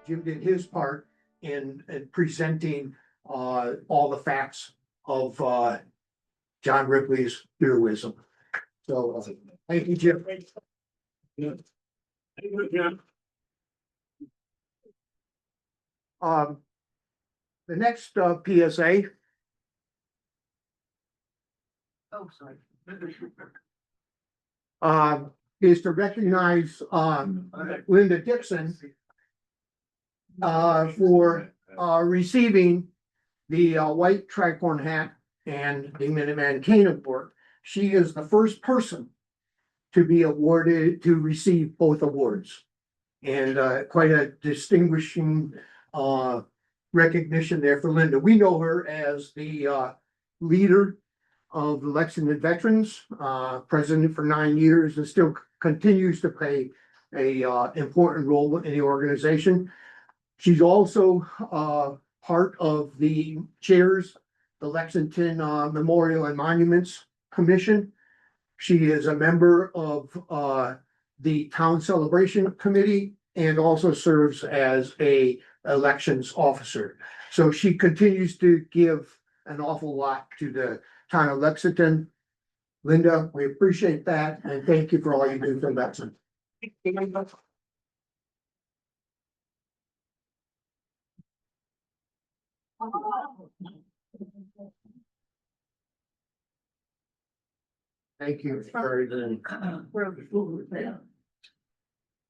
Jim did his part in presenting all the facts of John Ripley's heroism. So thank you, Jim. The next PSA. Oh, sorry. Is to recognize Linda Dixon for receiving the white tricorn hat and the Minuteman cane award. She is the first person to be awarded to receive both awards, and quite a distinguishing recognition there for Linda. We know her as the leader of the Lexington Veterans, president for 9 years, and still continues to play a important role in the organization. She's also part of the chairs the Lexington Memorial and Monuments Commission. She is a member of the Town Celebration Committee and also serves as a elections officer. So she continues to give an awful lot to the town of Lexington. Linda, we appreciate that, and thank you for all you do for Lexington. Thank you very much.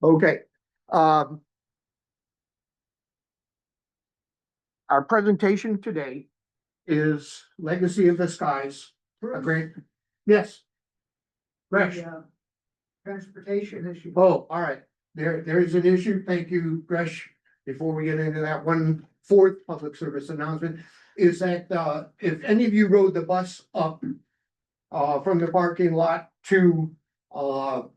Okay. Our presentation today is Legacy of the Skies. A great, yes. Gresh. Transportation issue. Oh, all right. There is an issue. Thank you, Gresh. Before we get into that, one fourth public service announcement is that if any of you rode the bus up from the parking lot to the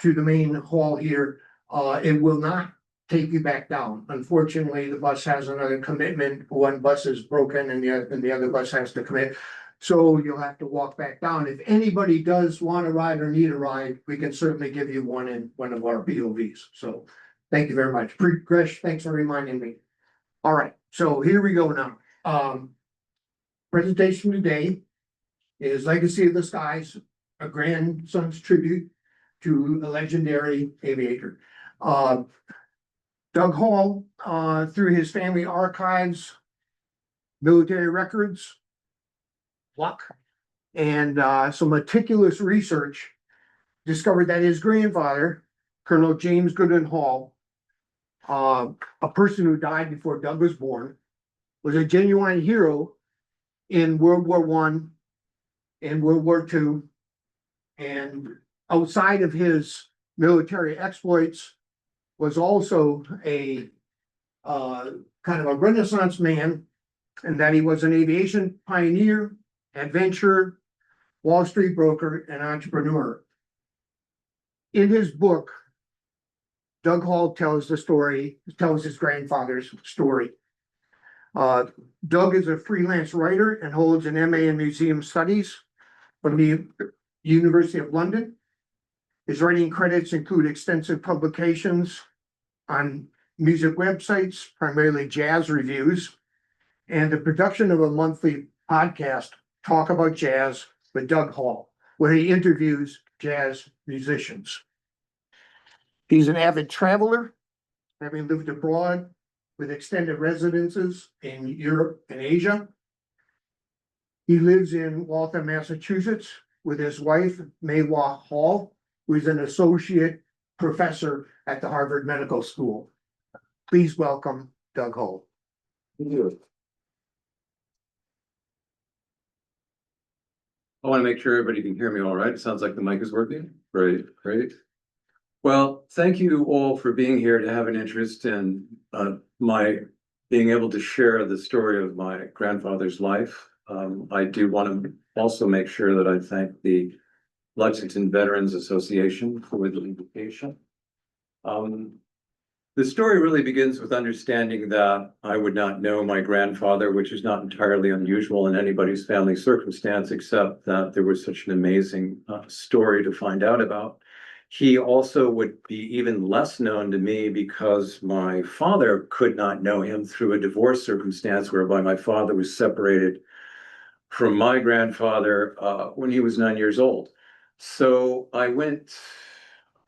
main hall here, it will not take you back down. Unfortunately, the bus has another commitment. One bus is broken and the other bus has to commit. So you'll have to walk back down. If anybody does want to ride or need a ride, we can certainly give you one in one of our POVs. So thank you very much. Gresh, thanks for reminding me. All right, so here we go now. Presentation today is Legacy of the Skies, a grandson's tribute to a legendary aviator. Doug Hall, through his family archives, military records, luck, and some meticulous research, discovered that his grandfather, Colonel James Goodwin Hall, a person who died before Doug was born, was a genuine hero in World War I and World War II. And outside of his military exploits, was also a kind of a Renaissance man, and that he was an aviation pioneer, adventurer, Wall Street broker, and entrepreneur. In his book, Doug Hall tells his grandfather's story. Doug is a freelance writer and holds an MA in Museum Studies from the University of London. His writing credits include extensive publications on music websites, primarily jazz reviews, and the production of a monthly podcast, Talk About Jazz with Doug Hall, where he interviews jazz musicians. He's an avid traveler, having lived abroad with extended residences in Europe and Asia. He lives in Waltham, Massachusetts, with his wife, Maywa Hall, who is an associate professor at the Harvard Medical School. Please welcome Doug Hall. Thank you. I want to make sure everybody can hear me all right. It sounds like the mic is working. Great, great. Well, thank you all for being here to have an interest in my being able to share the story of my grandfather's life. I do want to also make sure that I thank the Lexington Veterans Association for the invitation. The story really begins with understanding that I would not know my grandfather, which is not entirely unusual in anybody's family circumstance, except that there was such an amazing story to find out about. He also would be even less known to me because my father could not know him through a divorce circumstance whereby my father was separated from my grandfather when he was 9 years old. So I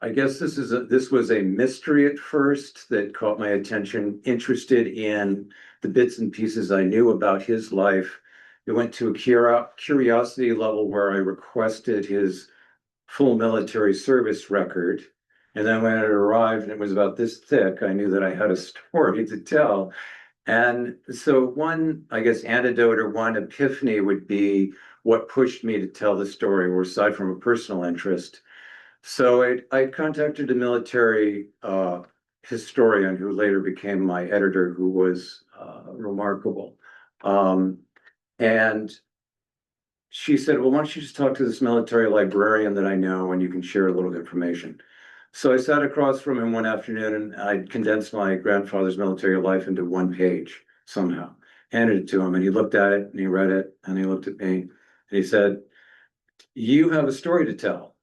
guess this was a mystery at first that caught my attention, interested in the bits and pieces I knew about his life. It went to a curiosity level where I requested his full military service record. And then when it arrived and it was about this thick, I knew that I had a story to tell. And so one, I guess, antidote or one epiphany would be what pushed me to tell the story, or aside from a personal interest. So I contacted a military historian who later became my editor, who was remarkable. And she said, well, why don't you just talk to this military librarian that I know and you can share a little information. So I sat across from him one afternoon and I condensed my grandfather's military life into one page somehow, handed it to him, and he looked at it and he read it and he looked at me and he said, you have a story to tell.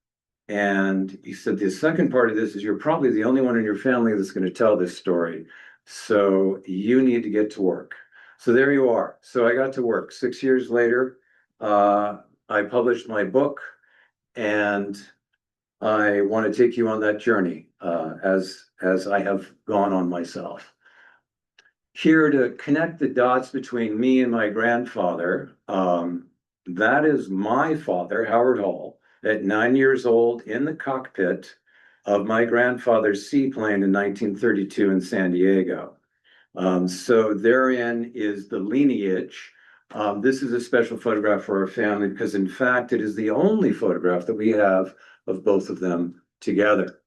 And he said, the second part of this is you're probably the only one in your family that's going to tell this story. So you need to get to work. So there you are. So I got to work. 6 years later, I published my book, and I want to take you on that journey as I have gone on myself. Here to connect the dots between me and my grandfather, that is my father, Howard Hall, at 9 years old in the cockpit of my grandfather's seaplane in 1932 in San Diego. So therein is the lineage. This is a special photograph for our family because, in fact, it is the only photograph that we have of both of them together.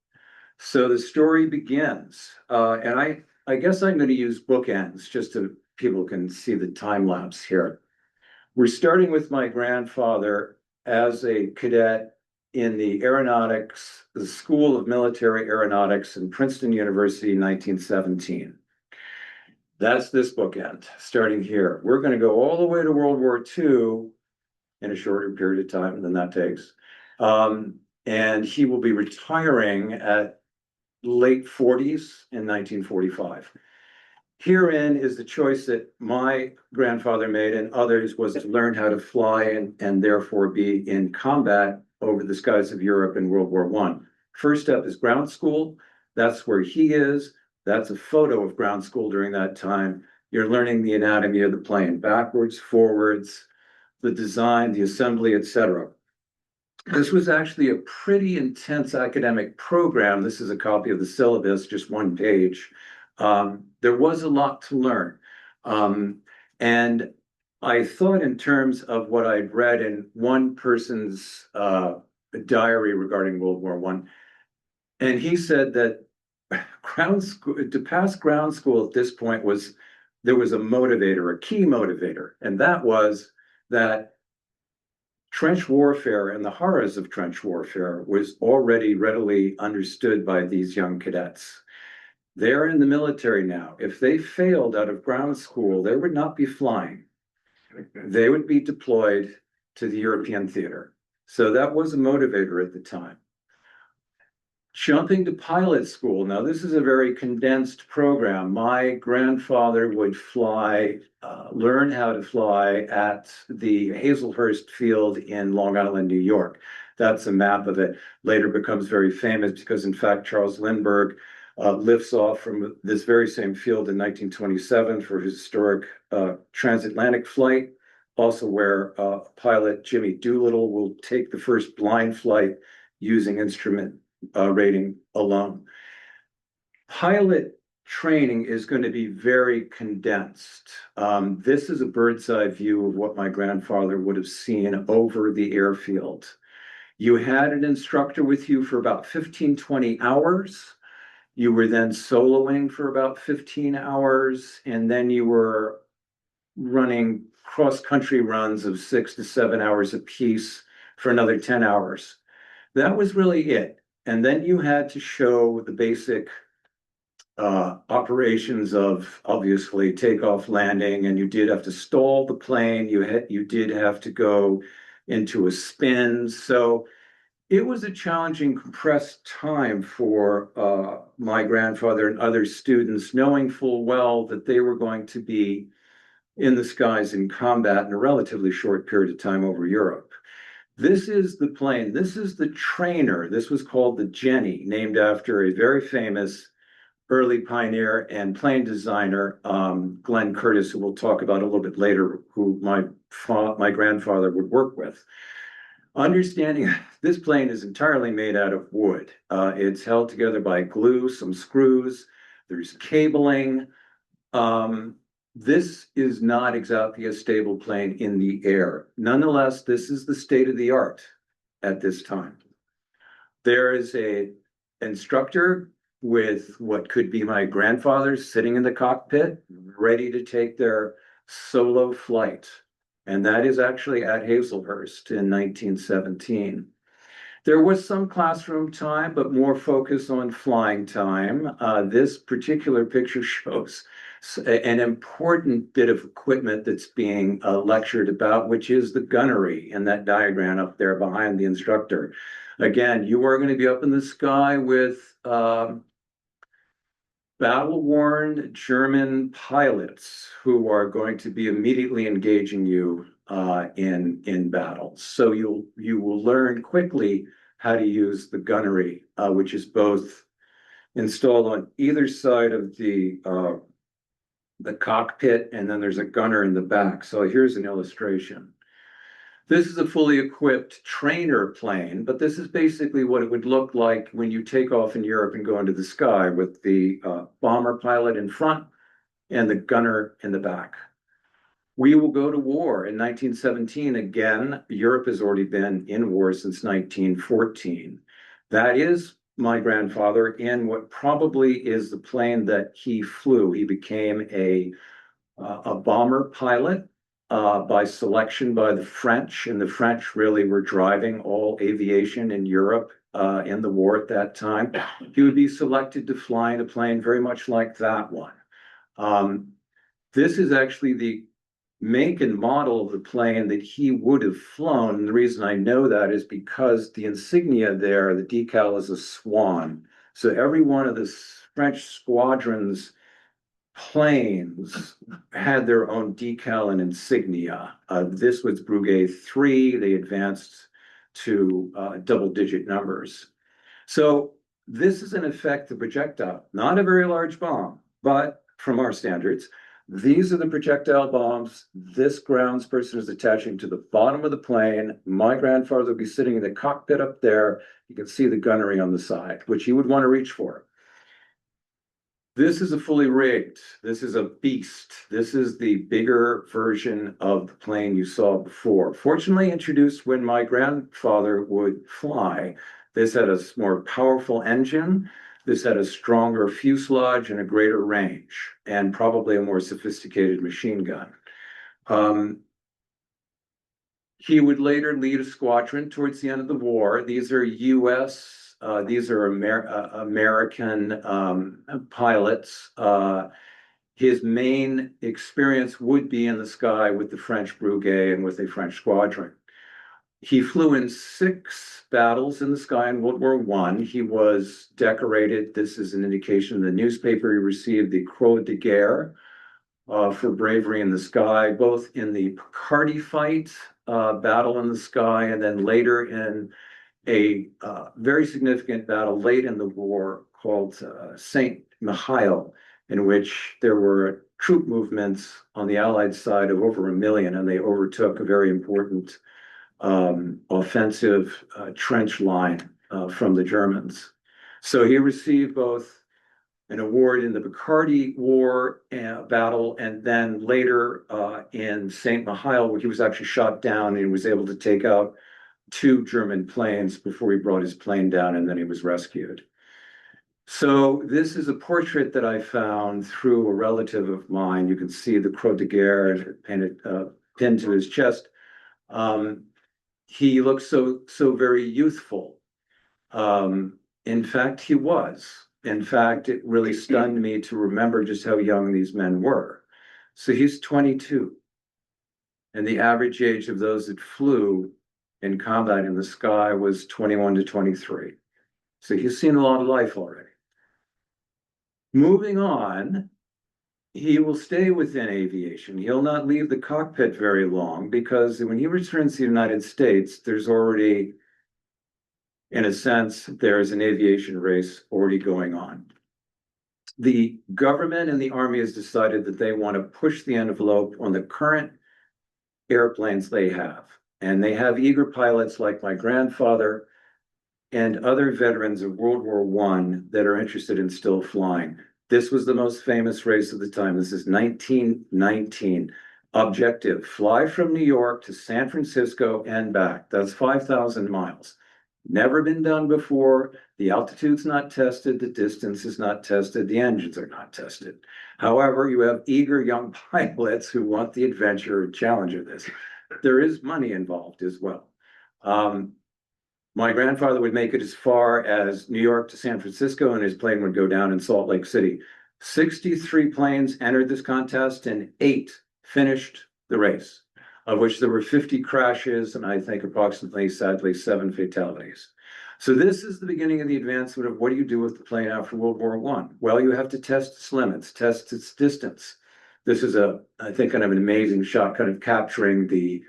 So the story begins, and I guess I'm going to use bookends just so people can see the time lapse here. We're starting with my grandfather as a cadet in the School of Military Aeronautics in Princeton University in 1917. That's this bookend, starting here. We're going to go all the way to World War II in a shorter period of time than that takes. And he will be retiring at late 40s in 1945. Herein is the choice that my grandfather made and others, was to learn how to fly and therefore be in combat over the skies of Europe in World War I. First step is ground school. That's where he is. That's a photo of ground school during that time. You're learning the anatomy of the plane, backwards, forwards, the design, the assembly, etc. This was actually a pretty intense academic program. This is a copy of the syllabus, just one page. There was a lot to learn. And I thought in terms of what I'd read in one person's diary regarding World War I. And he said that ground school, to pass ground school at this point, there was a motivator, a key motivator, and that was that trench warfare and the horrors of trench warfare was already readily understood by these young cadets. They're in the military now. If they failed out of ground school, they would not be flying. They would be deployed to the European theater. So that was a motivator at the time. Jumping to pilot school. Now, this is a very condensed program. My grandfather would learn how to fly at the Hazelhurst Field in Long Island, New York. That's a map of it. Later becomes very famous because, in fact, Charles Lindbergh lifts off from this very same field in 1927 for his historic transatlantic flight, also where pilot Jimmy Doolittle will take the first blind flight using instrument rating alone. Pilot training is going to be very condensed. This is a bird's eye view of what my grandfather would have seen over the airfield. You had an instructor with you for about 15, 20 hours. You were then soloing for about 15 hours, and then you were running cross-country runs of 6 to 7 hours apiece for another 10 hours. That was really it. And then you had to show the basic operations of, obviously, takeoff, landing, and you did have to stall the plane. You did have to go into a spin. So It was a challenging, compressed time for my grandfather and other students, knowing full well that they were going to be in the skies in combat in a relatively short period of time over Europe. This is the plane. This is the trainer. This was called the Jenny, named after a very famous early pioneer and plane designer, Glenn Curtis, who we'll talk about a little bit later, who my grandfather would work with. Understanding this plane is entirely made out of wood. It's held together by glue, some screws, there's cabling. This is not exactly a stable plane in the air. Nonetheless, this is the state of the art at this time. There is an instructor with what could be my grandfather sitting in the cockpit, ready to take their solo flight. And that is actually at Hazelhurst in 1917. There was some classroom time, but more focus on flying time. This particular picture shows an important bit of equipment that's being lectured about, which is the gunnery in that diagram up there behind the instructor. Again, you are going to be up in the sky with battle-worn German pilots who are going to be immediately engaging you in battles. So you will learn quickly how to use the gunnery, which is both installed on either side of the cockpit, and then there's a gunner in the back. So here's an illustration. This is a fully equipped trainer plane, but this is basically what it would look like when you take off in Europe and go into the sky with the bomber pilot in front and the gunner in the back. We will go to war in 1917. Again, Europe has already been in war since 1914. That is my grandfather in what probably is the plane that he flew. He became a bomber pilot by selection by the French, and the French really were driving all aviation in Europe in the war at that time. He would be selected to fly in a plane very much like that one. This is actually the make and model of the plane that he would have flown. And the reason I know that is because the insignia there, the decal is a swan. So every one of the French squadron's planes had their own decal and insignia. This was Brigade 3. They advanced to double-digit numbers. So this is in effect the projectile, not a very large bomb, but from our standards, these are the projectile bombs. This grounds person is attaching to the bottom of the plane. My grandfather will be sitting in the cockpit up there. You can see the gunnery on the side, which he would want to reach for. This is a fully rigged. This is a beast. This is the bigger version of the plane you saw before. Fortunately introduced when my grandfather would fly. This had a more powerful engine. This had a stronger fuselage and a greater range, and probably a more sophisticated machine gun. He would later lead a squadron towards the end of the war. These are U.S., these are American pilots. His main experience would be in the sky with the French Brigade and with a French squadron. He flew in 6 battles in the sky in World War I. He was decorated. This is an indication in the newspaper. He received the Croix de Guerre for bravery in the sky, both in the Picardy fight, battle in the sky, and then later in a very significant battle late in the war called St. Mihiel, in which there were troop movements on the Allied side of over 1 million, and they overtook a very important offensive trench line from the Germans. So he received both an award in the Picardy War battle, and then later in St. Mihiel, where he was actually shot down and was able to take out 2 German planes before he brought his plane down, and then he was rescued. So this is a portrait that I found through a relative of mine. You can see the Croix de Guerre pinned to his chest. He looked so very youthful. In fact, he was. In fact, it really stunned me to remember just how young these men were. So he's 22. And the average age of those that flew in combat in the sky was 21 to 23. So he's seen a lot of life already. Moving on, he will stay within aviation. He'll not leave the cockpit very long because when he returns to the United States, there's already, in a sense, there's an aviation race already going on. The government and the Army has decided that they want to push the envelope on the current airplanes they have. And they have eager pilots like my grandfather and other veterans of World War I that are interested in still flying. This was the most famous race of the time. This is 1919. Objective, fly from New York to San Francisco and back. That's 5,000 miles. Never been done before. The altitude's not tested. The distance is not tested. The engines are not tested. However, you have eager young pilots who want the adventure and challenge of this. There is money involved as well. My grandfather would make it as far as New York to San Francisco, and his plane would go down in Salt Lake City. 63 planes entered this contest, and 8 finished the race, of which there were 50 crashes, and I think approximately, sadly, 7 fatalities. So this is the beginning of the advancement of what do you do with the plane after World War I? Well, you have to test its limits, test its distance. This is I think, kind of an amazing shot, kind of capturing the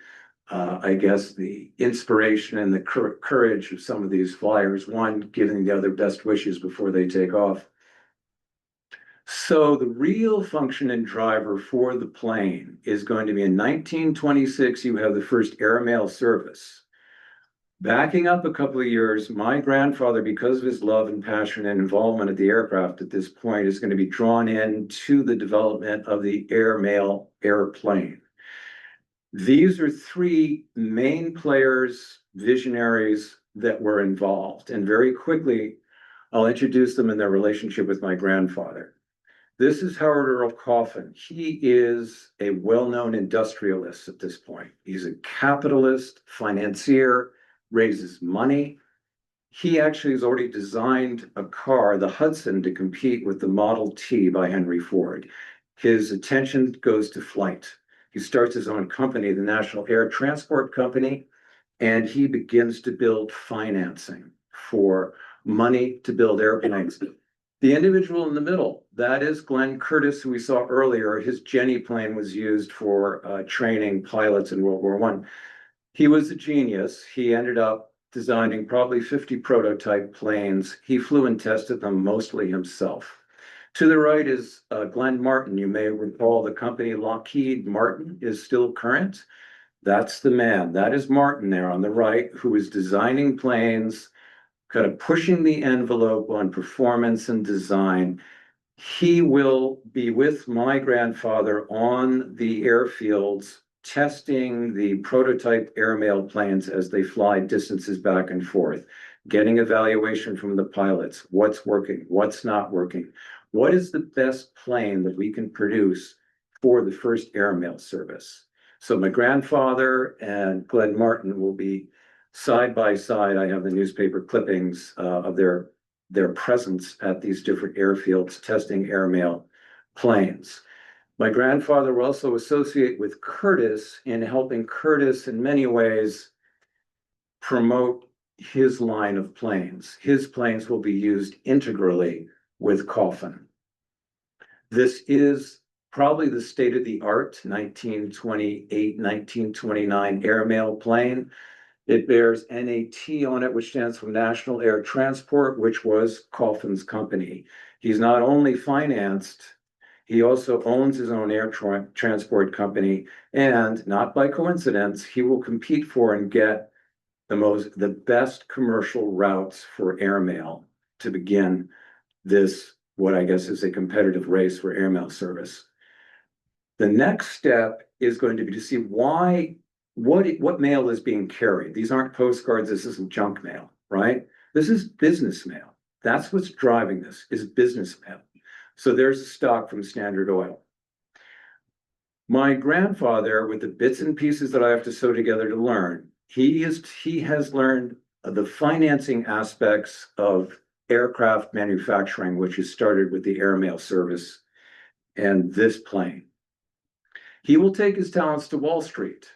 I guess the inspiration and the courage of some of these flyers, one giving the other best wishes before they take off. So the real function and driver for the plane is going to be in 1926, you have the first airmail service. Backing up a couple of years, my grandfather, because of his love and passion and involvement at the aircraft at this point, is going to be drawn into the development of the airmail airplane. These are 3 main players, visionaries that were involved. And very quickly, I'll introduce them in their relationship with my grandfather. This is Howard Earl Coffin. He is a well-known industrialist at this point. He's a capitalist, financier, raises money. He actually has already designed a car, the Hudson, to compete with the Model T by Henry Ford. His attention goes to flight. He starts his own company, the National Air Transport Company, and he begins to build financing for money to build airplanes. The individual in the middle, that is Glenn Curtiss, who we saw earlier. His Jenny plane was used for training pilots in World War I. He was a genius. He ended up designing probably 50 prototype planes. He flew and tested them mostly himself. To the right is Glenn Martin. You may recall the company Lockheed Martin is still current. That's the man. That is Martin there on the right, who is designing planes, kind of pushing the envelope on performance and design. He will be with my grandfather on the airfields, testing the prototype airmail planes as they fly distances back and forth, getting evaluation from the pilots. What's working? What's not working? What is the best plane that we can produce for the first airmail service? So my grandfather and Glenn Martin will be side by side. I have the newspaper clippings of their presence at these different airfields testing airmail planes. My grandfather will also associate with Curtiss in helping Curtiss in many ways promote his line of planes. His planes will be used integrally with Coffin. This is probably the state-of-the-art 1928, 1929 airmail plane. It bears NAT on it, which stands for National Air Transport, which was Coffin's company. He's not only financed, he also owns his own air transport company, and not by coincidence, he will compete for and get the best commercial routes for airmail to begin this, what I guess is a competitive race for airmail service. The next step is going to be to see what mail is being carried. These aren't postcards, this isn't junk mail, right? This is business mail. That's what's driving this, is business mail. So there's a stock from Standard Oil. My grandfather, with the bits and pieces that I have to sew together to learn, he has learned the financing aspects of aircraft manufacturing, which is started with the airmail service and this plane. He will take his talents to Wall Street.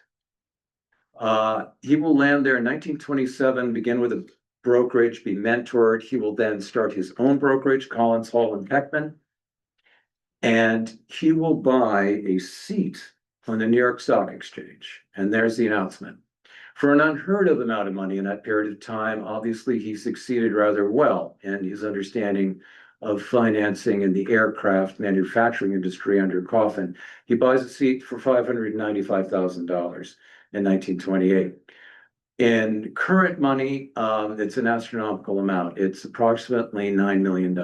He will land there in 1927, begin with a brokerage, be mentored. He will then start his own brokerage, Collins, Hall, and Peckman. And he will buy a seat on the New York Stock Exchange. And there's the announcement. For an unheard of amount of money in that period of time, obviously he succeeded rather well in his understanding of financing in the aircraft manufacturing industry under Coffin. He buys a seat for $595,000 in 1928. In current money, it's an astronomical amount. It's approximately $9 million.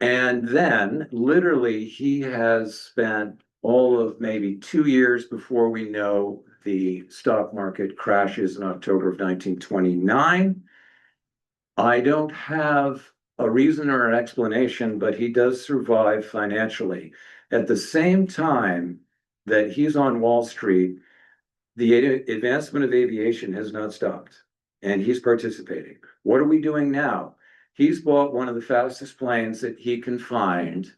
And then literally he has spent all of maybe 2 years before we know the stock market crashes in October of 1929. I don't have a reason or an explanation, but he does survive financially. At the same time that he's on Wall Street, the advancement of aviation has not stopped, and he's participating. What are we doing now? He's bought one of the fastest planes that he can find,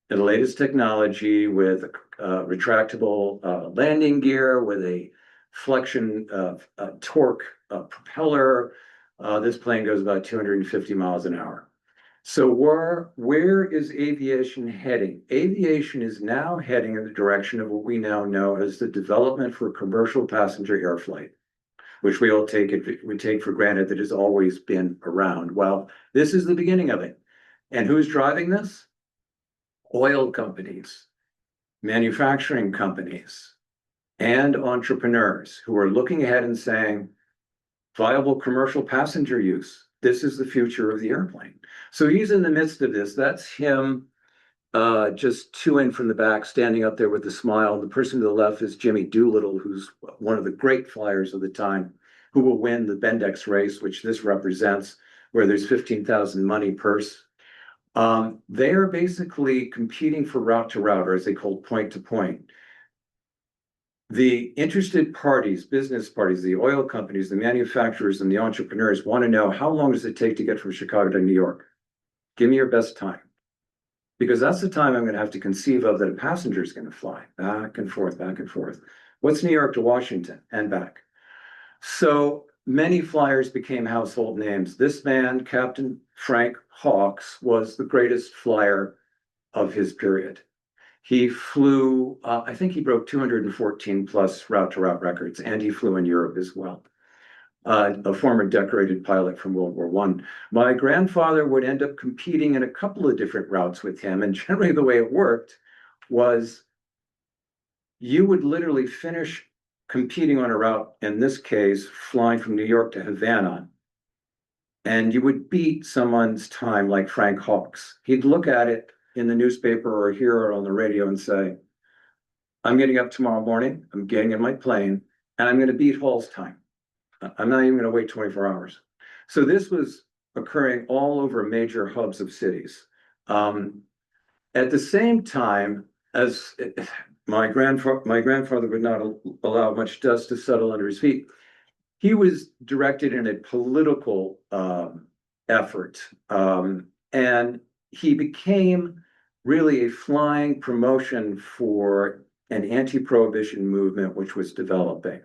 the latest technology with retractable landing gear, with a flexion torque propeller. This plane goes about 250 miles an hour. So where is aviation heading? Aviation is now heading in the direction of what we now know as the development for commercial passenger air flight, which we take for granted that has always been around. Well, this is the beginning of it. And who's driving this? Oil companies, manufacturing companies, and entrepreneurs who are looking ahead and saying, viable commercial passenger use. This is the future of the airplane. So he's in the midst of this. That's him just two in from the back, standing up there with a smile. The person to the left is Jimmy Doolittle, who's one of the great flyers of the time, who will win the Bendix race, which this represents, where there's 15,000 money purse. They are basically competing for route to route, or as they call point to point. The interested parties, business parties, the oil companies, the manufacturers, and the entrepreneurs want to know, how long does it take to get from Chicago to New York? Give me your best time. Because that's the time I'm going to have to conceive of that a passenger is going to fly back and forth, back and forth. What's New York to Washington and back? So many flyers became household names. This man, Captain Frank Hawks, was the greatest flyer of his period. He flew, I think he broke 214 plus route-to-route records, and he flew in Europe as well. A former decorated pilot from World War I. My grandfather would end up competing in a couple of different routes with him, and generally the way it worked was you would literally finish competing on a route, in this case, flying from New York to Havana, and you would beat someone's time like Frank Hawks. He'd look at it in the newspaper or hear it on the radio and say, I'm getting up tomorrow morning, I'm getting in my plane, and I'm going to beat Hall's time. I'm not even going to wait 24 hours. So this was occurring all over major hubs of cities. At the same time, as my grandfather would not allow much dust to settle under his feet, he was directed in a political effort. And he became really a flying promotion for an anti-prohibition movement which was developing.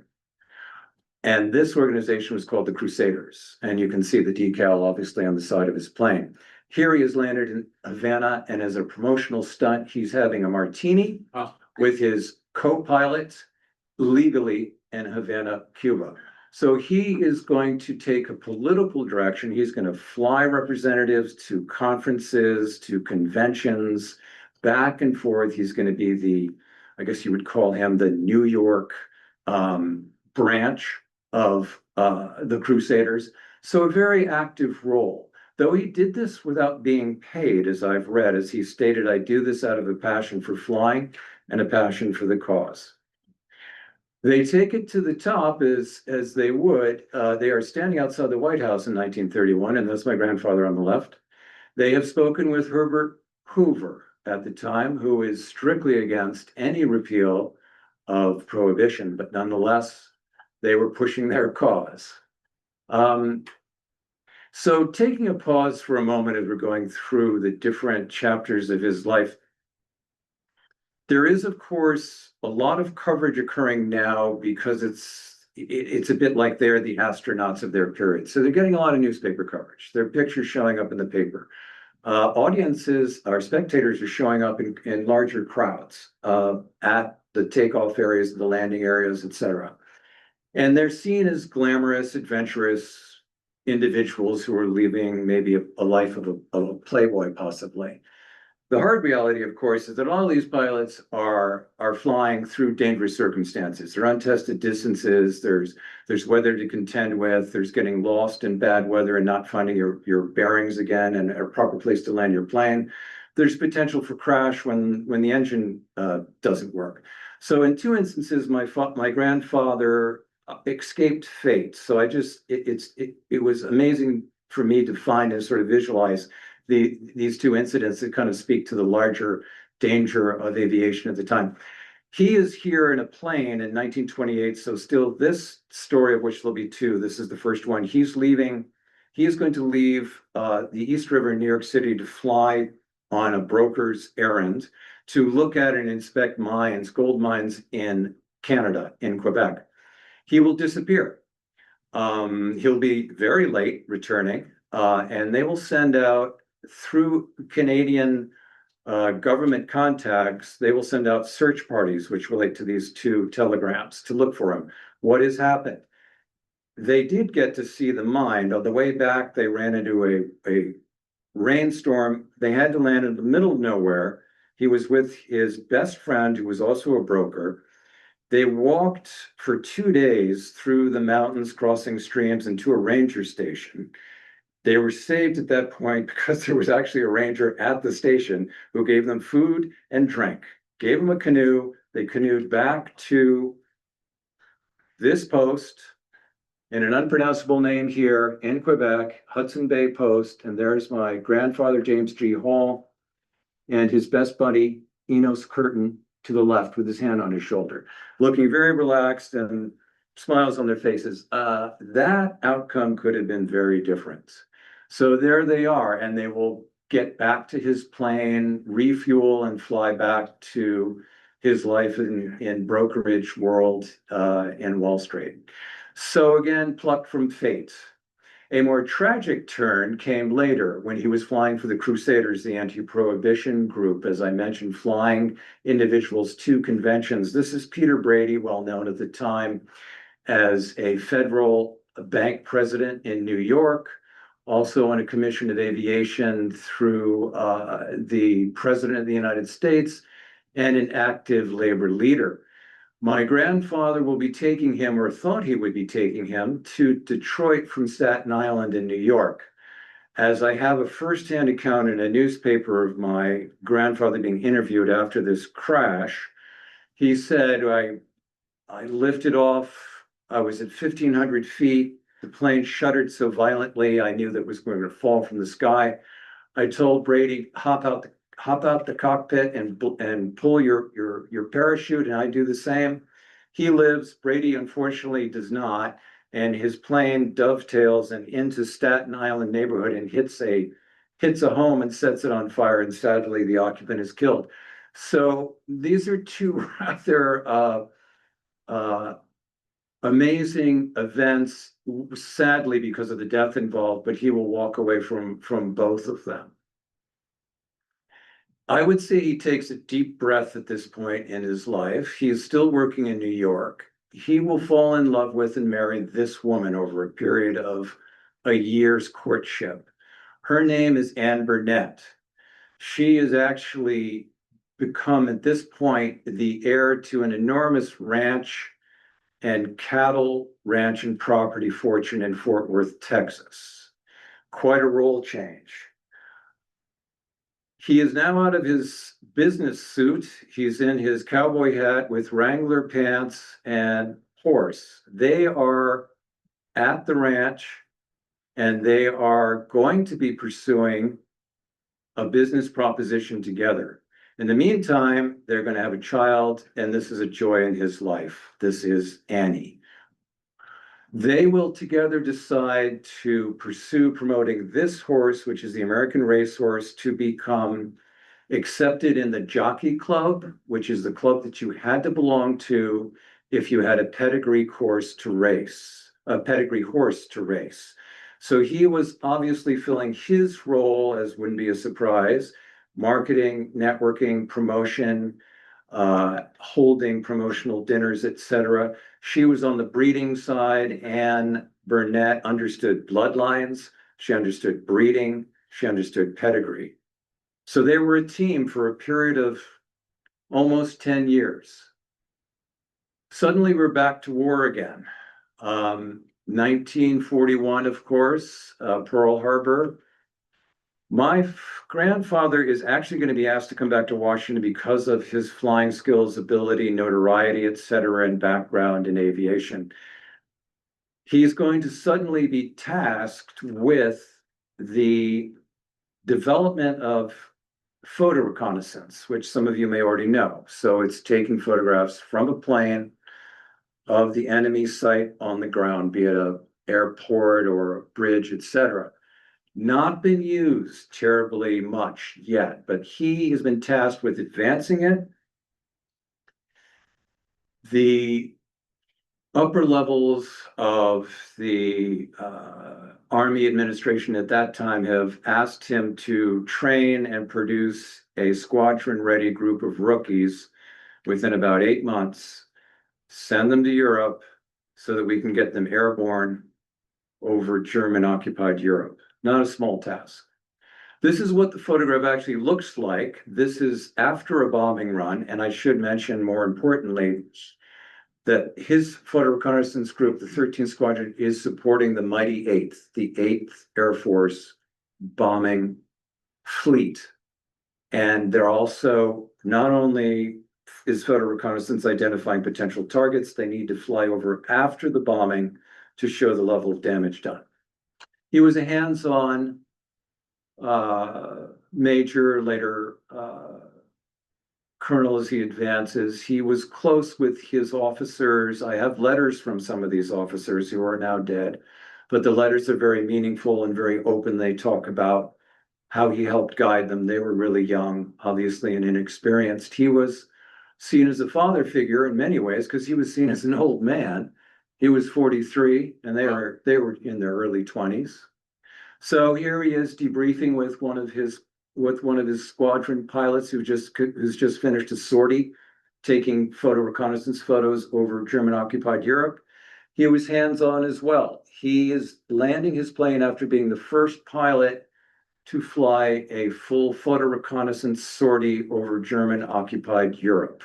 And this organization was called the Crusaders. And you can see the decal obviously on the side of his plane. Here he has landed in Havana, and as a promotional stunt, he's having a martini with his co-pilot legally in Havana, Cuba. So he is going to take a political direction. He's going to fly representatives to conferences, to conventions, back and forth. He's going to be the, I guess you would call him the New York branch of the Crusaders. So a very active role. Though he did this without being paid, as I've read, as he stated, I do this out of a passion for flying and a passion for the cause. They take it to the top as they would. They are standing outside the White House in 1931, and that's my grandfather on the left. They have spoken with Herbert Hoover at the time, who is strictly against any repeal of prohibition, but nonetheless, they were pushing their cause. So taking a pause for a moment as we're going through the different chapters of his life, There is, of course, a lot of coverage occurring now because it's a bit like they're the astronauts of their period. So they're getting a lot of newspaper coverage. Their pictures showing up in the paper. Audiences, our spectators are showing up in larger crowds at the takeoff areas, the landing areas, etc. And they're seen as glamorous, adventurous individuals who are living maybe a life of a playboy, possibly. The hard reality, of course, is that all these pilots are flying through dangerous circumstances. They're untested distances. There's weather to contend with. There's getting lost in bad weather and not finding your bearings again and a proper place to land your plane. There's potential for crash when the engine doesn't work. So in two instances, my grandfather escaped fate. So it was amazing for me to find and sort of visualize these two incidents that kind of speak to the larger danger of aviation at the time. He is here in a plane in 1928. So still this story, of which there'll be two, this is the first one. He is going to leave the East River in New York City to fly on a broker's errand to look at and inspect mines, gold mines in Canada, in Quebec. He will disappear. He'll be very late returning, and they will send out through Canadian government contacts, they will send out search parties which relate to these two telegrams to look for him. What has happened? They did get to see the mine. On the way back, they ran into a rainstorm. They had to land in the middle of nowhere. He was with his best friend, who was also a broker. They walked for 2 days through the mountains, crossing streams, and to a ranger station. They were saved at that point because there was actually a ranger at the station who gave them food and drink, gave them a canoe. They canoed back to this post in an unpronounceable name here in Quebec, Hudson Bay Post. And there's my grandfather, James G. Hall, and his best buddy, Enos Curtin, to the left with his hand on his shoulder, looking very relaxed and smiles on their faces. That outcome could have been very different. So there they are, and they will get back to his plane, refuel, and fly back to his life in brokerage world in Wall Street. So again, plucked from fate. A more tragic turn came later when he was flying for the Crusaders, the anti-prohibition group, as I mentioned, flying individuals to conventions. This is Peter Brady, well known at the time as a federal bank president in New York, also on a commission of aviation through the President of the United States, and an active labor leader. My grandfather will be taking him, or thought he would be taking him, to Detroit from Staten Island in New York. As I have a firsthand account in a newspaper of my grandfather being interviewed after this crash, he said, I lifted off, I was at 1,500 feet, the plane shuddered so violently, I knew that it was going to fall from the sky. I told Brady, hop out the cockpit and pull your parachute, and I do the same. He lives. Brady unfortunately does not, and his plane dovetails and into Staten Island neighborhood and hits a home and sets it on fire, and sadly the occupant is killed. So these are two rather amazing events, sadly because of the death involved, but he will walk away from both of them. I would say he takes a deep breath at this point in his life. He is still working in New York. He will fall in love with and marry this woman over a period of a year's courtship. Her name is Anne Burnett. She has actually become, at this point, the heir to an enormous ranch and cattle ranch and property fortune in Fort Worth, Texas. Quite a role change. He is now out of his business suit. He's in his cowboy hat with Wrangler pants and horse. They are at the ranch, and they are going to be pursuing a business proposition together. In the meantime, they're going to have a child, and this is a joy in his life. This is Annie. They will together decide to pursue promoting this horse, which is the American racehorse, to become accepted in the Jockey Club, which is the club that you had to belong to if you had a pedigree horse to race. So he was obviously filling his role, as wouldn't be a surprise, marketing, networking, promotion, holding promotional dinners, etc. She was on the breeding side. Anne Burnett understood bloodlines. She understood breeding. She understood pedigree. So they were a team for a period of almost 10 years. Suddenly we're back to war again. 1941, of course, Pearl Harbor. My grandfather is actually going to be asked to come back to Washington because of his flying skills, ability, notoriety, etc., and background in aviation. He's going to suddenly be tasked with the development of photo reconnaissance, which some of you may already know. So it's taking photographs from a plane of the enemy site on the ground, be it an airport or a bridge, etc. Not been used terribly much yet, but he has been tasked with advancing it. The upper levels of the Army administration at that time have asked him to train and produce a squadron-ready group of rookies within about 8 months, send them to Europe so that we can get them airborne over German-occupied Europe. Not a small task. This is what the photograph actually looks like. This is after a bombing run, and I should mention more importantly that his photo reconnaissance group, the 13th Squadron, is supporting the mighty 8th, the 8th Air Force bombing fleet. And they're also, not only is photo reconnaissance identifying potential targets, they need to fly over after the bombing to show the level of damage done. He was a hands-on major, later colonel as he advances. He was close with his officers. I have letters from some of these officers who are now dead, but the letters are very meaningful and very open. They talk about how he helped guide them. They were really young, obviously, and inexperienced. He was seen as a father figure in many ways because he was seen as an old man. He was 43 and they were in their early 20s. So here he is debriefing with one of his squadron pilots who's just finished a sortie, taking photo reconnaissance photos over German-occupied Europe. He was hands-on as well. He is landing his plane after being the first pilot to fly a full photo reconnaissance sortie over German-occupied Europe.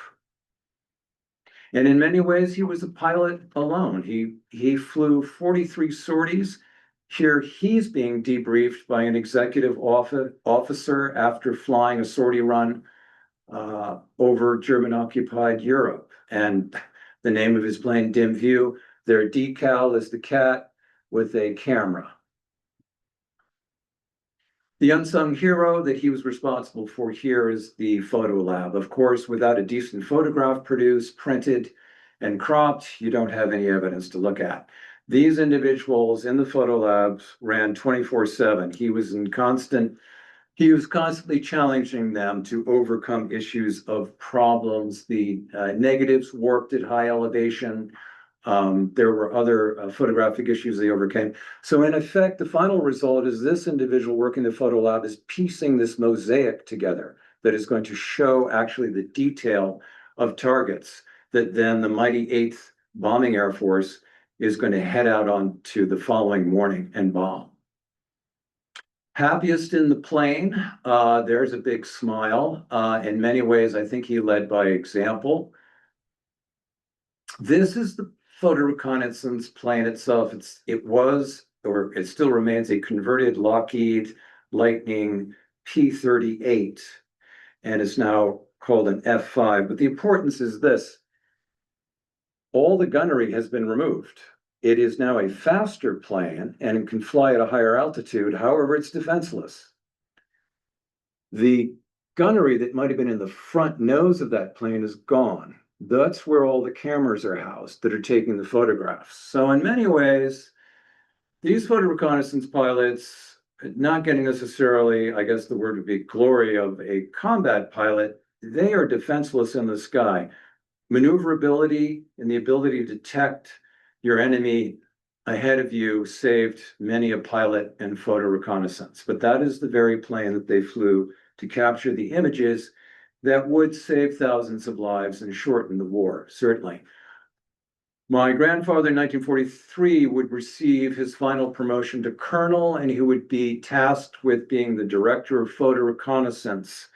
And in many ways, he was a pilot alone. He flew 43 sorties. Here, he's being debriefed by an executive officer after flying a sortie run over German-occupied Europe. And the name of his plane, Dim View, their decal is the cat with a camera. The unsung hero that he was responsible for here is the photo lab. Of course, without a decent photograph produced, printed, and cropped, you don't have any evidence to look at. These individuals in the photo labs ran 24/7. He was constantly challenging them to overcome issues of problems. The negatives warped at high elevation. There were other photographic issues they overcame. So in effect, the final result is this individual working the photo lab is piecing this mosaic together that is going to show actually the detail of targets that then the mighty 8th Bombing Air Force is going to head out on to the following morning and bomb. Happiest in the plane, there's a big smile. In many ways, I think he led by example. This is the photo reconnaissance plane itself. It still remains a converted Lockheed Lightning P-38, and it's now called an F-5. But the importance is this. All the gunnery has been removed. It is now a faster plane and it can fly at a higher altitude. However, it's defenseless. The gunnery that might have been in the front nose of that plane is gone. That's where all the cameras are housed that are taking the photographs. So in many ways, these photo reconnaissance pilots not getting necessarily, I guess the word would be glory of a combat pilot, they are defenseless in the sky. Maneuverability and the ability to detect your enemy ahead of you saved many a pilot in photo reconnaissance. But that is the very plane that they flew to capture the images that would save thousands of lives and shorten the war, certainly. My grandfather in 1943 would receive his final promotion to colonel, and he would be tasked with being the director of photo reconnaissance.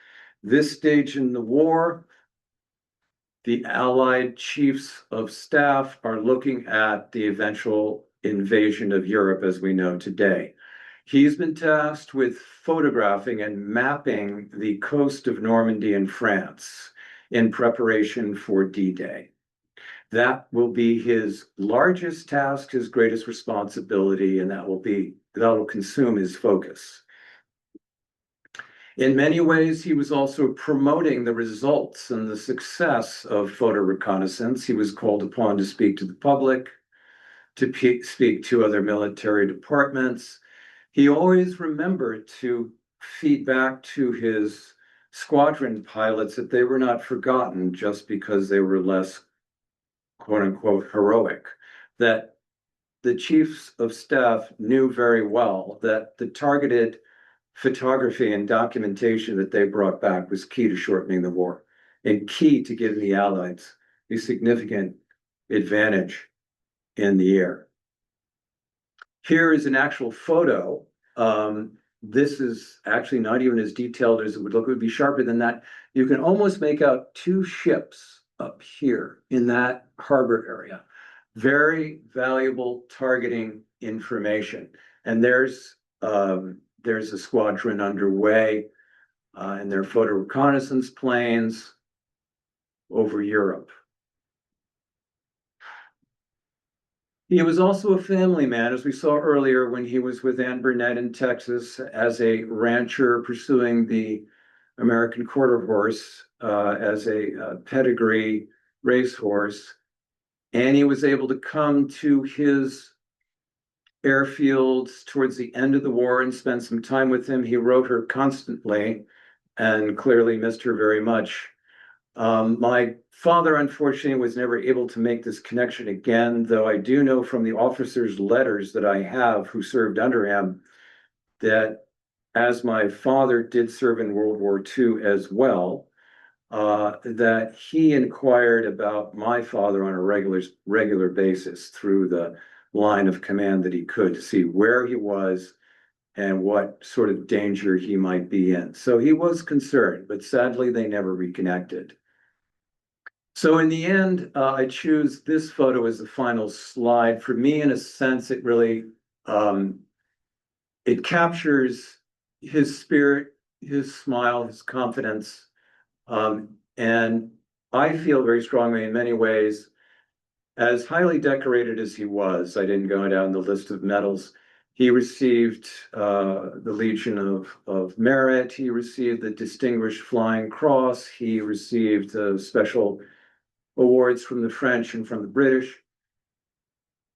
This stage in the war, the Allied chiefs of staff are looking at the eventual invasion of Europe as we know today. He's been tasked with photographing and mapping the coast of Normandy in France in preparation for D-Day. That will be his largest task, his greatest responsibility, and that'll consume his focus. In many ways, he was also promoting the results and the success of photo reconnaissance. He was called upon to speak to the public, to speak to other military departments. He always remembered to feed back to his squadron pilots that they were not forgotten just because they were less, quote unquote, heroic, that the chiefs of staff knew very well that the targeted photography and documentation that they brought back was key to shortening the war and key to giving the Allies a significant advantage in the air. Here is an actual photo. This is actually not even as detailed as it would look. It would be sharper than that. You can almost make out two ships up here in that harbor area. Very valuable targeting information. And there's a squadron underway and their photo reconnaissance planes over Europe. He was also a family man, as we saw earlier when he was with Ann Burnett in Texas as a rancher pursuing the American quarter horse as a pedigree racehorse. And he was able to come to his airfields towards the end of the war and spend some time with him. He wrote her constantly and clearly missed her very much. My father, unfortunately, was never able to make this connection again, though I do know from the officers' letters that I have who served under him that as my father did serve in World War II as well, that he inquired about my father on a regular basis through the line of command that he could to see where he was and what sort of danger he might be in. So he was concerned, but sadly they never reconnected. So in the end, I choose this photo as the final slide. For me, in a sense, it really, it captures his spirit, his smile, his confidence. And I feel very strongly in many ways, as highly decorated as he was, I didn't go down the list of medals. He received the Legion of Merit. He received the Distinguished Flying Cross. He received special awards from the French and from the British.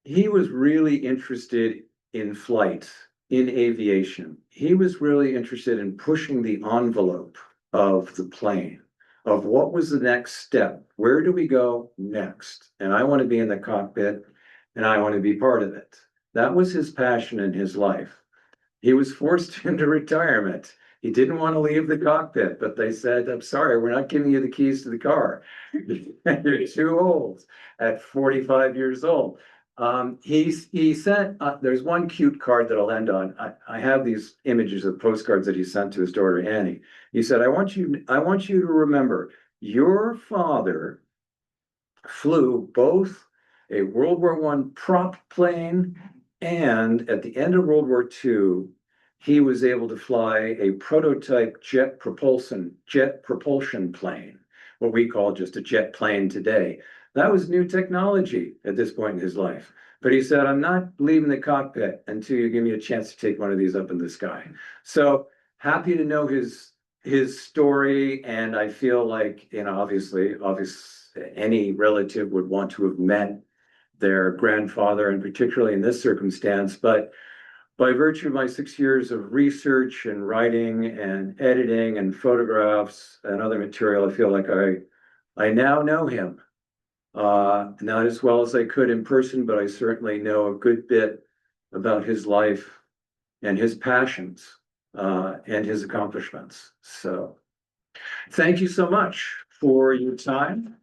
He was really interested in flight, in aviation. He was really interested in pushing the envelope of the plane, of what was the next step? Where do we go next? And I want to be in the cockpit and I want to be part of it. That was his passion in his life. He was forced into retirement. He didn't want to leave the cockpit, but they said, I'm sorry, we're not giving you the keys to the car. You're too old at 45 years old. He sent, there's one cute card that I'll end on. I have these images of postcards that he sent to his daughter, Annie. He said, I want you to remember, your father flew both a World War I prop plane, and at the end of World War II, he was able to fly a prototype jet propulsion plane, what we call just a jet plane today. That was new technology at this point in his life. But he said, I'm not leaving the cockpit until you give me a chance to take one of these up in the sky. So happy to know his story. And I feel like, obviously, any relative would want to have met their grandfather, and particularly in this circumstance. But by virtue of my 6 years of research and writing and editing and photographs and other material, I feel like I now know him. Not as well as I could in person, but I certainly know a good bit about his life and his passions, and his accomplishments. So thank you so much for your time.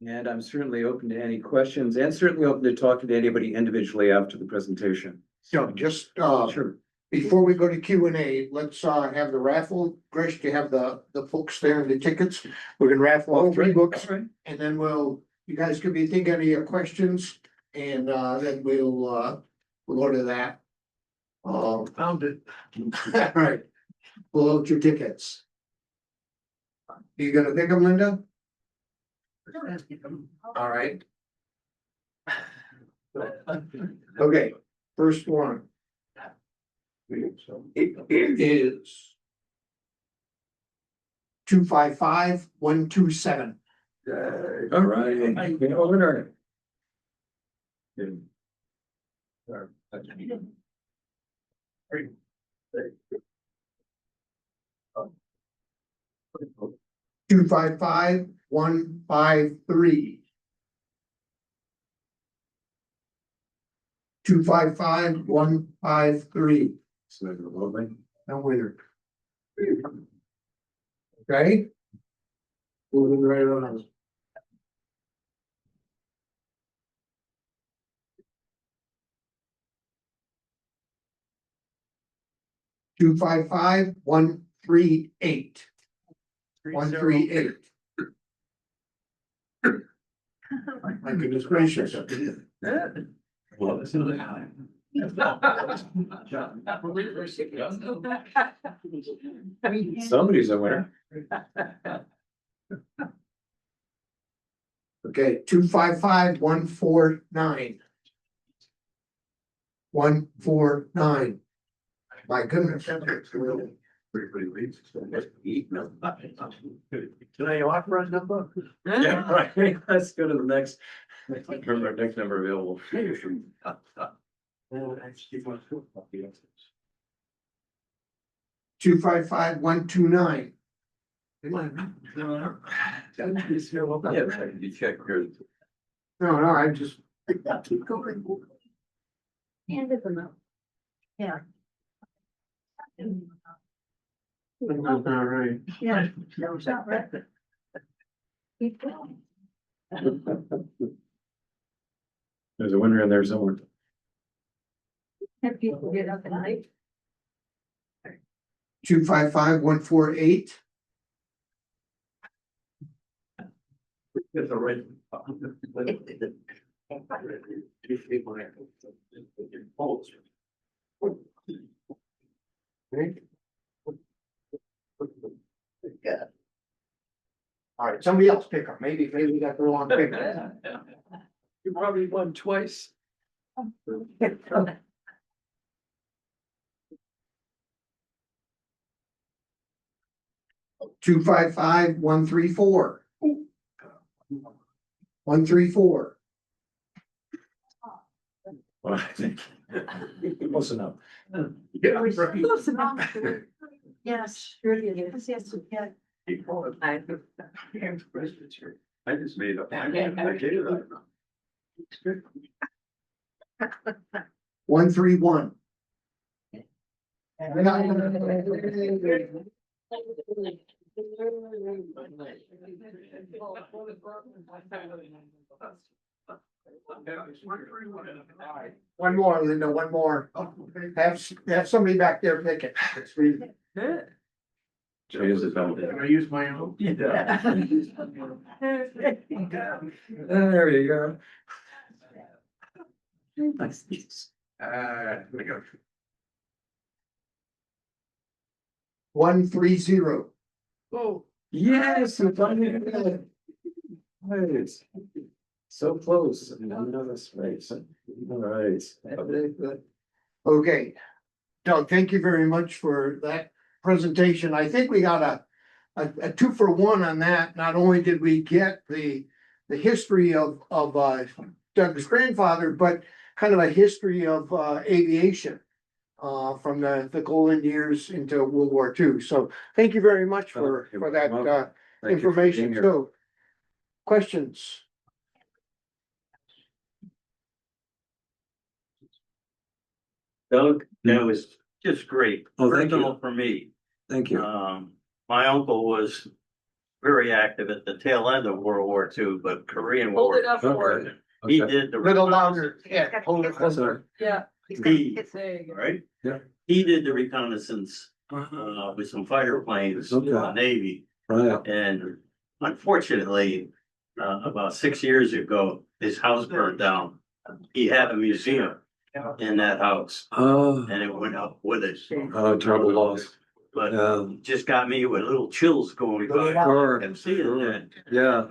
And I'm certainly open to any questions and certainly open to talking to anybody individually after the presentation. So just, Sure. before we go to Q&A, let's, have the raffle. Grish, do you have the books there and the tickets? We're gonna raffle all three books, Right. and then you guys could be thinking of your questions, and, then we'll order that. Found it. All right, pull out your tickets. You gonna pick them, Linda? All right. Okay, first one. It is 255127. All right. Winner. 255153. 255153. No winner. Okay. Moving right on. Two five five 138. 138. My goodness gracious. Well, this is somebody's a winner. Okay, 255149. 149. My goodness. Can I offer a number? Yeah, right. Let's go to the next. Remember our next number available. 255129. Yeah, you check here. No, I just. Keep going. Handed them out. Yeah. All right. Yeah, that was not right. Keep going. There's a winner in there somewhere. Have people get up at night. 255148. That's all right. All right, somebody else pick up. Maybe we got the wrong pick. You probably won twice. 255134. 134. Well, I think. Close enough. Close enough. Yes, sure it is. Yes, yeah. I just made up. 131. One more, Linda, one more. Have somebody back there pick it. Change the time. Can I use my own? There you go. Here we go. 130. Oh, yes. Nice. So close. Another space. All right. Okay. Doug, thank you very much for that presentation. I think we got a 2-for-1 on that. Not only did we get the the history of Doug's grandfather, but kind of a history of aviation from the golden years into World War II. So thank you very much for that Thank you for information. being here. So questions? Doug, that was just great. Oh, thank you. Personal for me. Thank you. My uncle was very active at the tail end of World War II, but Korean Hold War. it up for Okay. it. He Okay. did the. Little louder. Yeah, hold it That's all closer. Yeah. He, Saying. right? Yeah. He did the reconnaissance, with some fighter planes, in the Okay. Navy. Right. And unfortunately, about 6 years ago, his house burned down. He had a museum in that house Oh, and it went up with it. terrible loss. But Yeah. just got me with little chills going by Sure, and seeing sure. that, Yeah,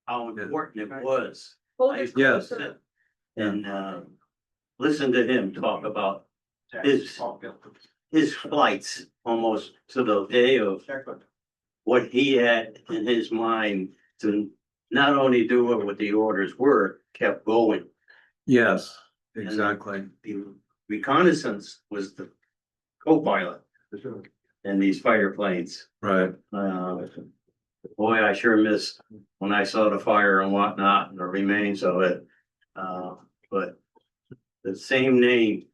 how important it was. Hold I it used to Yes. sit and listen to him talk about his flights almost to the day of what he had in his mind to not only do what the orders were, kept going. yes, exactly. The reconnaissance was the co-pilot in these fighter planes. Right. Boy, I sure missed when I saw the fire and whatnot and the remains of it. But the same name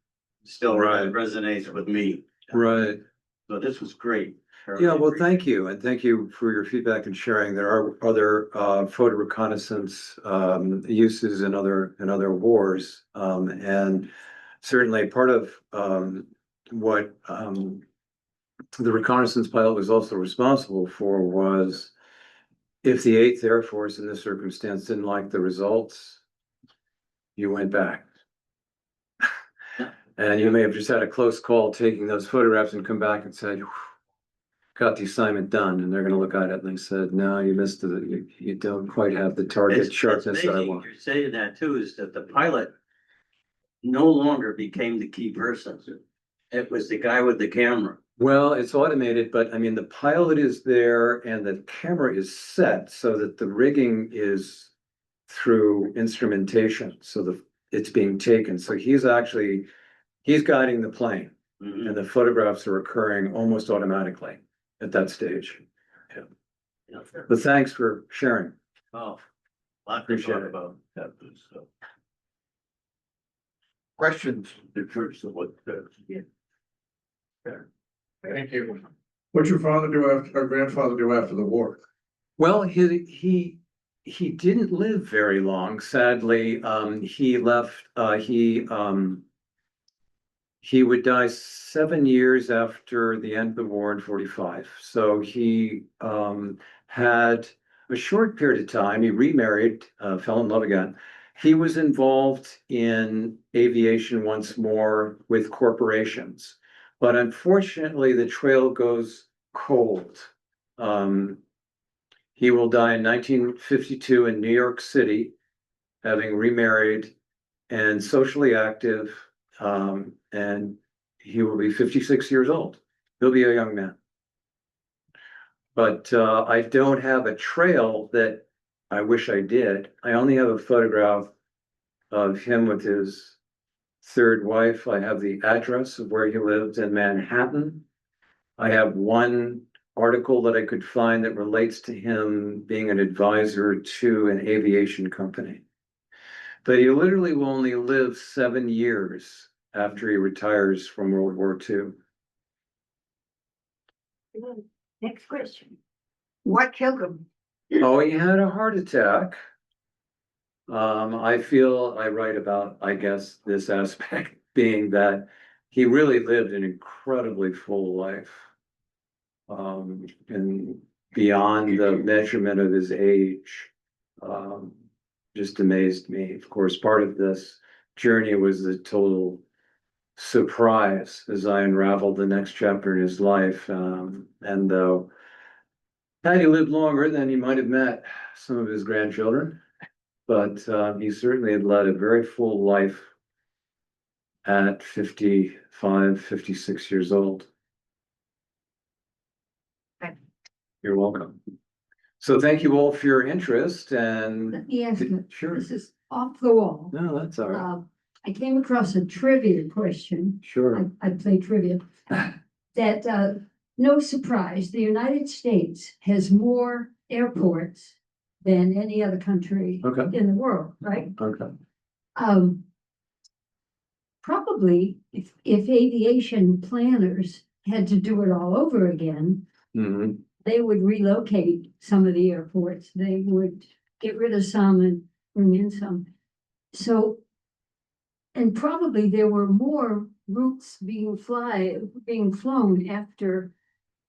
still Right. resonates with me. Right. So this was great. Yeah, well, thank you. And thank you for your feedback and sharing. There are other photo reconnaissance uses in other wars. And certainly part of what the reconnaissance pilot was also responsible for was if the 8th Air Force in this circumstance didn't like the results, you went back. And you may have just had a close call taking those photographs and come back and said, got the assignment done. And they're going to look at it and they said, no, you missed it. You don't quite have the target sharpness that I want. You're saying that too, is that the pilot no longer became the key person. It was the guy with the camera. Well, it's automated, but I mean, the pilot is there and the camera is set so that the rigging is through instrumentation. So it's being taken. So he's guiding the plane Mhm. and the photographs are occurring almost automatically at that stage. Yeah. But thanks for sharing. Oh, a lot to Appreciate talk it. about. That was, Questions? the first of what. Thank you. What'd your father do after, or grandfather do after the war? Well, he didn't live very long, sadly. He left, he would die 7 years after the end of the war in 45. So he had a short period of time. He remarried, fell in love again. He was involved in aviation once more with corporations. But unfortunately, the trail goes cold. He will die in 1952 in New York City, having remarried and socially active. And he will be 56 years old. He'll be a young man. But I don't have a trail that I wish I did. I only have a photograph of him with his third wife. I have the address of where he lived in Manhattan. I have one article that I could find that relates to him being an advisor to an aviation company. But he literally will only live 7 years after he retires from World War II. Next question. What killed him? Oh, he had a heart attack. I write about, I guess, this aspect being that he really lived an incredibly full life. And beyond the measurement of his age, just amazed me. Of course, part of this journey was the total surprise as I unraveled the next chapter in his life. And though had he lived longer, then he might have met some of his grandchildren. But he certainly had led a very full life at 55, 56 years old. Okay. You're welcome. So thank you all for your interest and. Let me ask you, Sure. this is off the wall. No, that's all right. I came across a trivia question. Sure. I play trivia. That, no surprise, the United States has more airports than any other country Okay. in the world, right? Okay. Probably if aviation planners had to do it all over again, Hmm. they would relocate some of the airports. They would get rid of some and bring in some. So, and probably there were more routes being flown after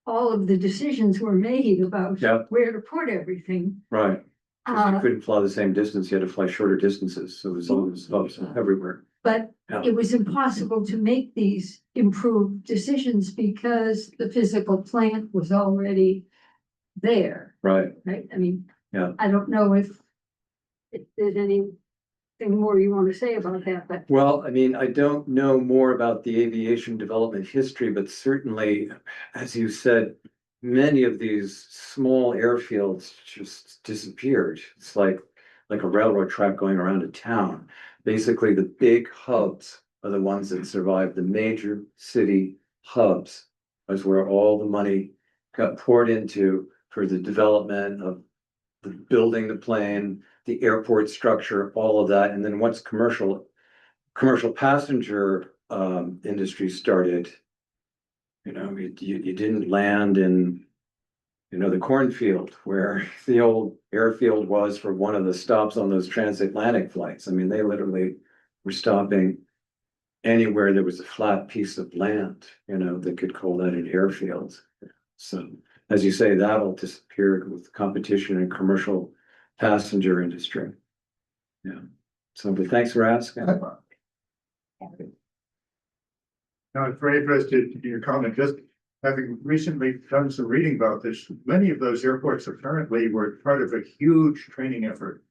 all of the decisions were made about Yeah. where to put everything. Right. 'Cause you Uh, couldn't fly the same distance, you had to fly shorter distances, so it was all those hubs everywhere. But Yeah. it was impossible to make these improved decisions because the physical plant was already there, Right. right? I mean, Yeah. I don't know if there's anything more you want to say about that, but Well, I mean, I don't know more about the aviation development history, but certainly, as you said, many of these small airfields just disappeared. It's like a railroad track going around a town. Basically, the big hubs are the ones that survived. The major city hubs is where all the money got poured into for the development of the building the plane, the airport structure, all of that. And then once commercial passenger industry started, you didn't land in, the cornfield where the old airfield was for one of the stops on those transatlantic flights. I mean, they literally were stopping anywhere there was a flat piece of land, that could call that an airfield. So, as you say, that all disappeared with competition in commercial passenger industry. Yeah. So, but thanks for asking. Now, I'm very interested in your comment, just having recently done some reading about this, many of those airports apparently were part of a huge training effort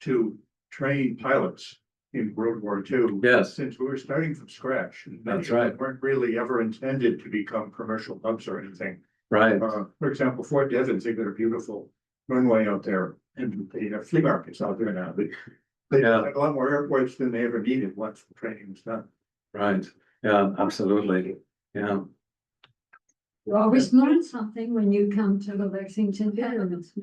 to train pilots in World War II. Yes. Since we were starting from scratch. And many That's of them right. weren't really ever intended to become commercial hubs or anything. Right. For example, Fort Devens, they've got a beautiful runway out there and they have flea markets out there now. They Yeah. have a lot more airports than they ever needed once the training was done. Right. Yeah, absolutely. Yeah. you always learn something when you come to the Lexington Veterans.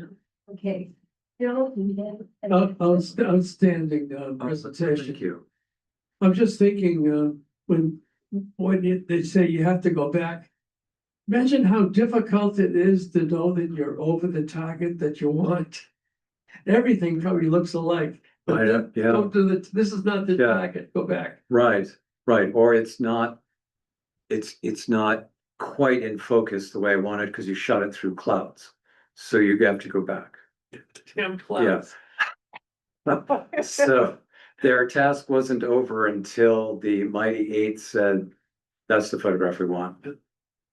Okay. Bill, you have- Outstanding presentation. Thank you. I'm just thinking, when they say you have to go back. Imagine how difficult it is to know that you're over the target that you want. Everything probably looks alike. But then Yeah. go to this is not the Yeah. target, go back. Right. Or it's not quite in focus the way I wanted because you shot it through clouds. So you have to go back. Damn clouds. So their task wasn't over until the Mighty Eight said, that's the photograph we want.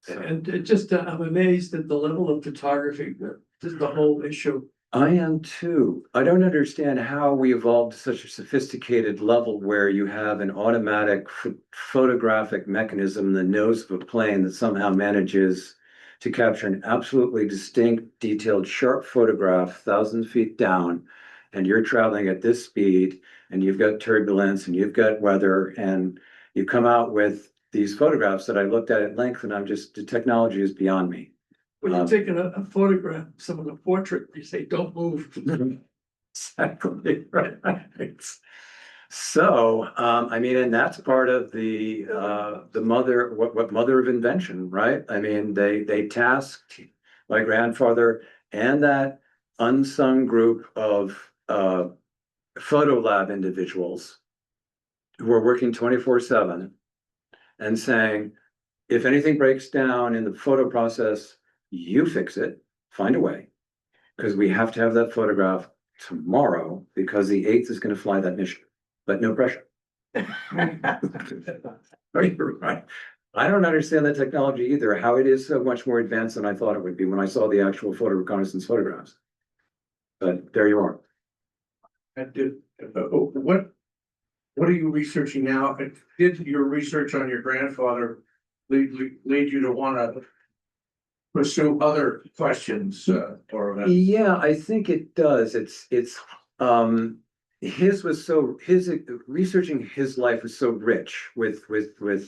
So And it just, I'm amazed at the level of photography, just the whole issue. I am too. I don't understand how we evolved to such a sophisticated level where you have an automatic photographic mechanism in the nose of a plane that somehow manages to capture an absolutely distinct, detailed, sharp photograph, thousands of feet down, and you're traveling at this speed, and you've got turbulence, and you've got weather, and you come out with these photographs that I looked at length, and the technology is beyond me. When you're taking a photograph, someone a portrait, you say, don't move. Exactly right. So, I mean, and that's part of the mother, what mother of invention, right? I mean, they tasked my grandfather and that unsung group of photo lab individuals who are working 24/7 and saying, if anything breaks down in the photo process, you fix it, find a way, because we have to have that photograph tomorrow because the 8th is going to fly that mission, but no pressure. Right. I don't understand the technology either, how it is so much more advanced than I thought it would be when I saw the actual photo reconnaissance photographs. But there you are. What are you researching now? Did your research on your grandfather lead you to want to pursue other questions, or. Yeah, I think it does. His was so, his researching his life was so rich with what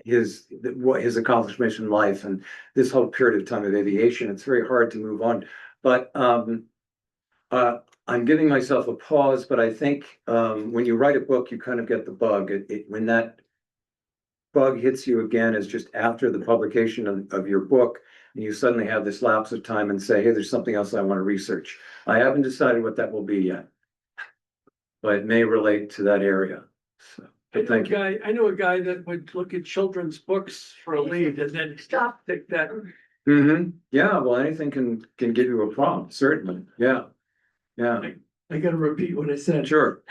his accomplishments in life and this whole period of time of aviation. It's very hard to move on. But I'm giving myself a pause, but I think when you write a book, you kind of get the bug. When that bug hits you again is just after the publication of your book, and you suddenly have this lapse of time and say, hey, there's something else I want to research. I haven't decided what that will be yet, but it may relate to that area. So, but thank you. I know a guy that would look at children's books for a lead and then stop, take that. Yeah, well, anything can give you a prompt, certainly. Yeah. Yeah, I gotta repeat what I said. sure.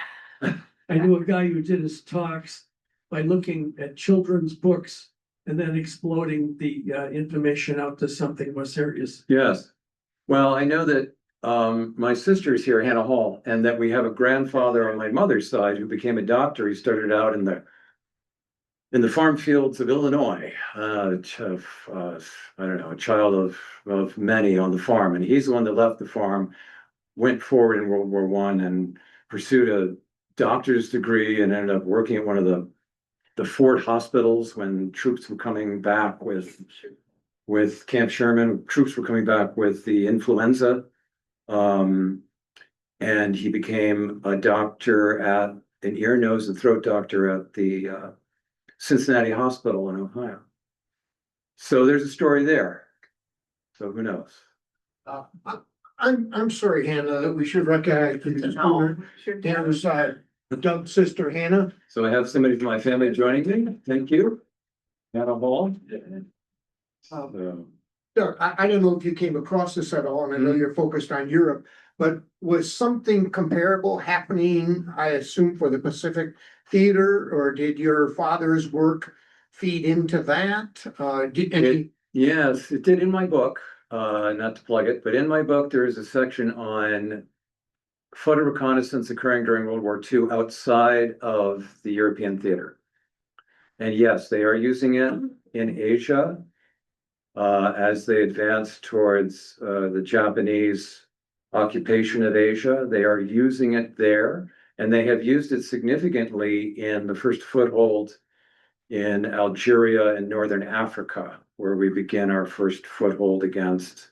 I knew a guy who did his talks by looking at children's books and then exploding the information out to something more serious. Yes. Well, I know that my sister's here, Hannah Hall, and that we have a grandfather on my mother's side who became a doctor. He started out in the farm fields of Illinois. I don't know, a child of many on the farm, and he's the one that left the farm, went forward in World War I, and pursued a doctor's degree, and ended up working at one of the Fort hospitals when troops were coming back with Camp Sherman. Troops were coming back with the influenza. And he became a doctor an ear, nose, and throat doctor at the Cincinnati Hospital in Ohio. So there's a story there. So who knows? I'm sorry, Hannah, that we should recognize Hannah's Doug's sister, Hannah. So I have somebody from my family joining me. Thank you. Hannah Hall. So, Doug, I don't know if you came across this at all, and I know you're focused on Europe, but was something comparable happening, I assume, for the Pacific Theater, or did your father's work feed into that? yes, it did in my book. Not to plug it, but in my book, there is a section on photo reconnaissance occurring during World War II outside of the European theater. And yes, they are using it in Asia as they advance towards the Japanese occupation of Asia. They are using it there, and they have used it significantly in the first foothold in Algeria and Northern Africa, where we begin our first foothold against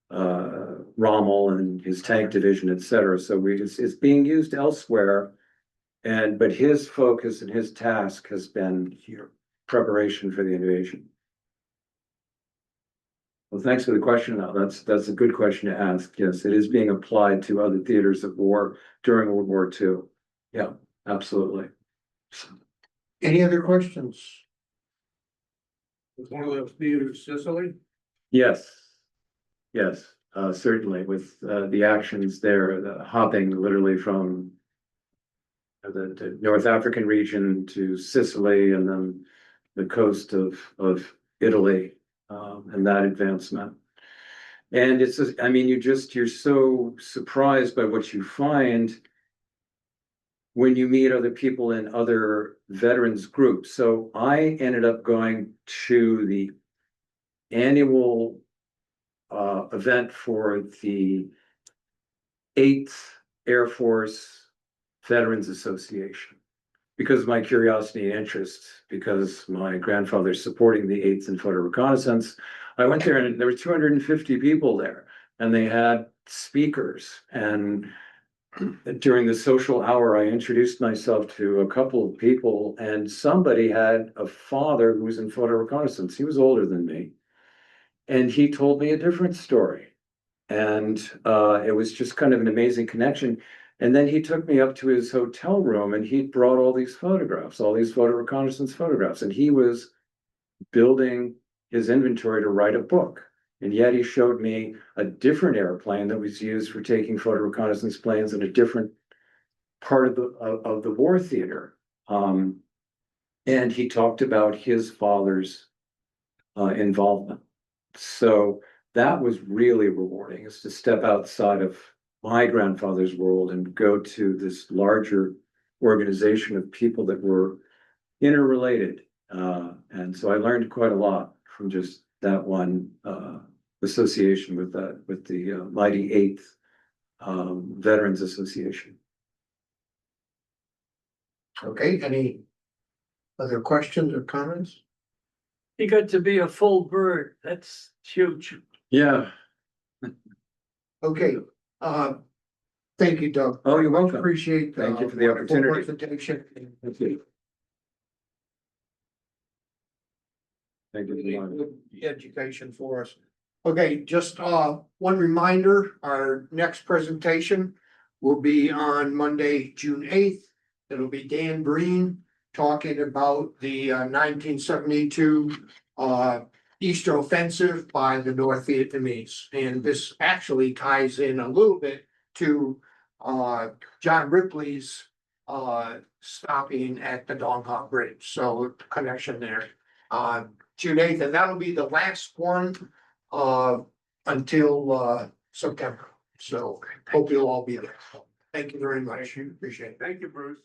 Rommel and his tank division, et cetera. So it's being used elsewhere, but his focus and his task has been here, preparation for the invasion. Well, thanks for the question. Now, that's a good question to ask. Yes, it is being applied to other theaters of war during World War II. Yeah, absolutely. Any other questions? Was one of those theaters Sicily? Yes, certainly with the actions there, the hopping literally from the North African region to Sicily and then the coast of Italy, and that advancement. And it's just, I mean, you're so surprised by what you find when you meet other people in other veterans groups. So I ended up going to the annual event for the 8th Air Force Veterans Association because of my curiosity and interest, because my grandfather's supporting the 8th in photo reconnaissance. I went there and there were 250 people there, and they had speakers. And during the social hour, I introduced myself to a couple of people, and somebody had a father who was in photo reconnaissance. He was older than me. And he told me a different story. And it was just kind of an amazing connection. And then he took me up to his hotel room and he brought all these photographs, all these photo reconnaissance photographs. And he was building his inventory to write a book. And yet he showed me a different airplane that was used for taking photo reconnaissance planes in a different part of the war theater. And he talked about his father's involvement. So that was really rewarding, is to step outside of my grandfather's world and go to this larger organization of people that were interrelated. And so I learned quite a lot from just that one association with that, with the mighty Eighth Veterans Association. Okay, any other questions or comments? He got to be a full bird. That's huge. Yeah. Okay, thank you, Doug. Oh, you're welcome. Appreciate. Thank you for the wonderful opportunity. Presentation. Thank you. Thank you. Good education for us. Okay, just one reminder, our next presentation will be on Monday, June 8th. It'll be Dan Breen talking about the 1972 Eastern Offensive by the North Vietnamese. And this actually ties in a little bit to John Ripley's stopping at the Dong Hop Bridge. So connection there. June 8th, and that'll be the last one until September. So hope you'll all be there. Thank you very much. Appreciate it. Thank you, Bruce.